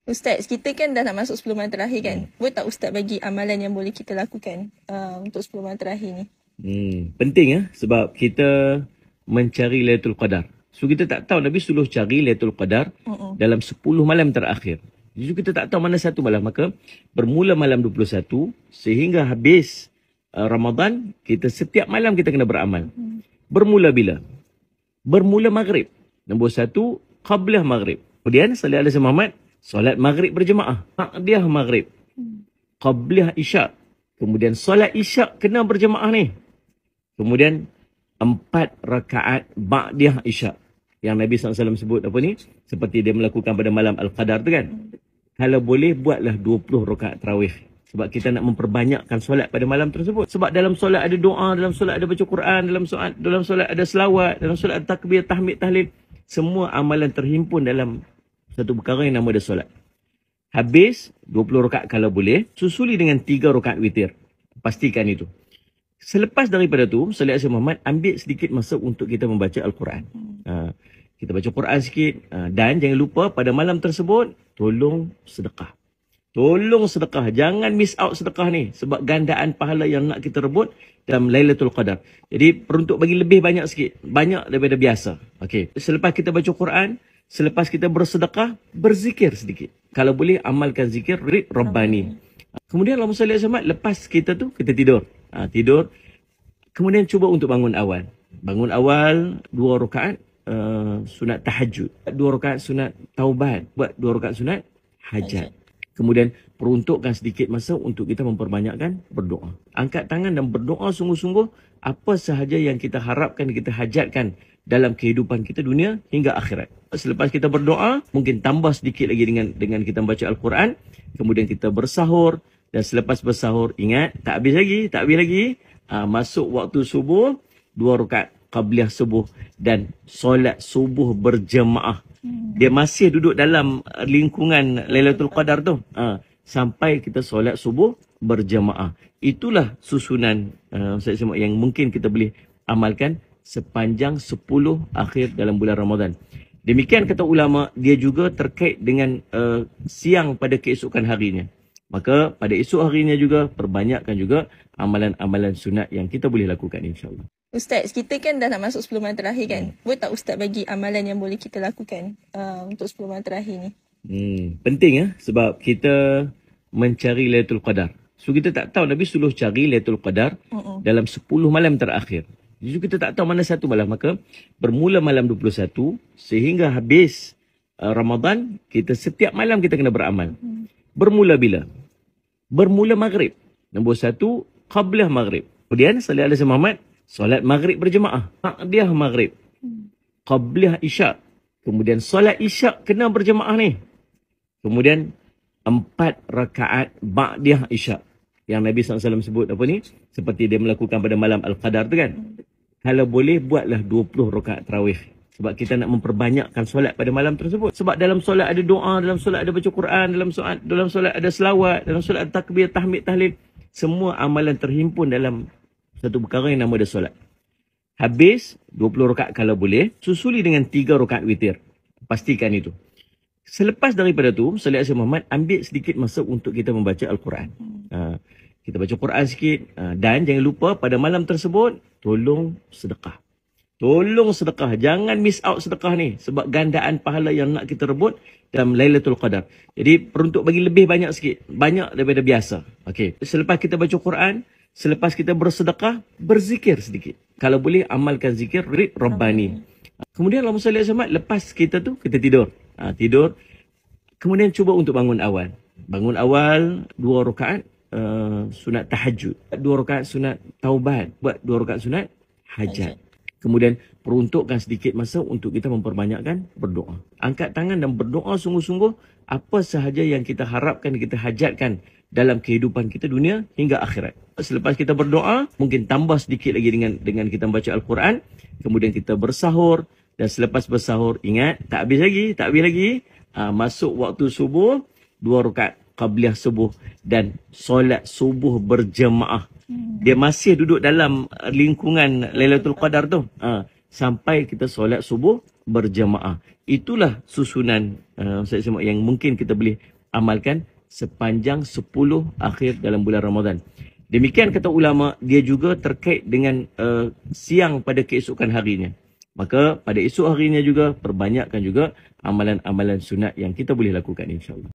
Ustaz, kita kan dah nak masuk 10 malam terakhir kan? Boleh tak Ustaz bagi amalan yang boleh kita lakukan untuk 10 malam terakhir ni? Penting ya, sebab kita mencari Lailatul Qadar. So kita tak tahu, Nabi suruh cari Lailatul Qadar dalam 10 malam terakhir. Jadi kita tak tahu mana satu malam. Maka bermula malam 21 sehingga habis Ramadan, kita setiap malam kita kena beramal. Bermula bila? Bermula maghrib. Nombor 1, Qabliyah maghrib. Kemudian salih alaihi Muhammad, solat maghrib berjemaah. Ba'diyah maghrib. Qabliyah isyak. Kemudian solat isyak kena berjemaah ni. Kemudian 4 rakaat ba'diyah isyak. Yang Nabi SAW sebut apa ni? Seperti dia melakukan pada malam Al-Qadar tu kan. Kalau boleh buatlah 20 rakaat tarawih. Sebab kita nak memperbanyakkan solat pada malam tersebut. Sebab dalam solat ada doa, dalam solat ada baca Quran, dalam solat ada selawat, dalam solat ada takbir, tahmid, tahlil. Semua amalan terhimpun dalam satu perkara yang nama dia solat. Habis 20 rakaat kalau boleh, susuli dengan 3 rakaat witir. Pastikan itu. Selepas daripada tu, sallallahu alaihi Muhammad ambil sedikit masa untuk kita membaca Al-Quran. Kita baca Quran sikit. Dan jangan lupa pada malam tersebut, tolong sedekah. Tolong sedekah. Jangan miss out sedekah ni. Sebab gandaan pahala yang nak kita rebut dalam Lailatul Qadar. Jadi peruntuk bagi lebih banyak sikit. Banyak daripada biasa. Okey. Selepas kita baca Quran, selepas kita bersedekah, berzikir sedikit. Kalau boleh, amalkan zikir Rid Rabbani. Kemudian Allahumma salli alaihi wasallam, lepas kita tu, kita tidur. Tidur. Kemudian cuba untuk bangun awal. Bangun awal 2 rakaat sunat tahajud. 2 rakaat sunat taubat. Buat 2 rakaat sunat hajat. Kemudian peruntukkan sedikit masa untuk kita memperbanyakkan berdoa. Angkat tangan dan berdoa sungguh-sungguh apa sahaja yang kita harapkan, kita hajatkan dalam kehidupan kita dunia hingga akhirat. Selepas kita berdoa, mungkin tambah sedikit lagi dengan kita membaca Al-Quran. Kemudian kita bersahur. Dan selepas bersahur, ingat, tak habis lagi. Masuk waktu subuh, 2 rakaat qabliyah subuh dan solat subuh berjemaah. Dia masih duduk dalam lingkungan Lailatul Qadar tu. Sampai kita solat subuh berjemaah. Itulah susunan yang mungkin kita boleh amalkan sepanjang 10 akhir dalam bulan Ramadan. Demikian kata ulama, dia juga terkait dengan siang pada keesokan harinya. Maka pada esok harinya juga, perbanyakkan juga amalan-amalan sunat yang kita boleh lakukan insyaAllah. Ustaz, kita kan dah nak masuk 10 malam terakhir kan? Boleh tak Ustaz bagi amalan yang boleh kita lakukan untuk 10 malam terakhir ni? Penting ya, sebab kita mencari Lailatul Qadar. So kita tak tahu, Nabi suruh cari Lailatul Qadar dalam 10 malam terakhir. Jadi kita tak tahu mana satu malam. Maka bermula malam 21 sehingga habis Ramadan, kita setiap malam kita kena beramal. Bermula bila? Bermula maghrib. Nombor 1, Qabliyah maghrib. Kemudian salih alaihi Muhammad, solat maghrib berjemaah. Ba'diyah maghrib. Qabliyah isyak. Kemudian solat isyak kena berjemaah ni. Kemudian 4 rakaat ba'diyah isyak. Yang Nabi SAW sebut apa ni? Seperti dia melakukan pada malam Al-Qadar tu kan. Kalau boleh, buatlah 20 rakaat tarawih. Sebab kita nak memperbanyakkan solat pada malam tersebut. Sebab dalam solat ada doa, dalam solat ada baca Quran, dalam solat ada selawat, dalam solat ada takbir, tahmid, tahlil. Semua amalan terhimpun dalam satu perkara yang nama dia solat. Habis 20 rakaat kalau boleh, susuli dengan 3 rakaat witir. Pastikan itu. Selepas daripada tu, sallallahu alaihi Muhammad ambil sedikit masa untuk kita membaca Al-Quran. Kita baca Quran sikit. Dan jangan lupa pada malam tersebut, tolong sedekah. Tolong sedekah. Jangan miss out sedekah ni. Sebab gandaan pahala yang nak kita rebut dalam Lailatul Qadar. Jadi peruntuk bagi lebih banyak sikit. Banyak daripada biasa. Okey. Selepas kita baca Quran, selepas kita bersedekah, berzikir sedikit. Kalau boleh, amalkan zikir Rid Rabbani. Kemudian Allahumma salli alaihi wasallam, lepas kita tu, kita tidur. Tidur. Kemudian cuba untuk bangun awal. Bangun awal 2 rakaat sunat tahajud. 2 rakaat sunat taubat. Buat 2 rakaat sunat hajat. Kemudian peruntukkan sedikit masa untuk kita memperbanyakkan berdoa. Angkat tangan dan berdoa sungguh-sungguh apa sahaja yang kita harapkan, kita hajatkan dalam kehidupan kita dunia hingga akhirat. Selepas kita berdoa, mungkin tambah sedikit lagi dengan kita membaca Al-Quran. Kemudian kita bersahur. Dan selepas bersahur, ingat, tak habis lagi. Masuk waktu subuh, 2 rakaat qabliyah subuh dan solat subuh berjemaah. Dia masih duduk dalam lingkungan Lailatul Qadar tu. Sampai kita solat subuh berjemaah. Itulah susunan yang mungkin kita boleh amalkan sepanjang 10 akhir dalam bulan Ramadan. Demikian kata ulama, dia juga terkait dengan siang pada keesokan harinya. Maka pada esok harinya juga perbanyakkan juga amalan-amalan sunat yang kita boleh lakukan, insya-Allah.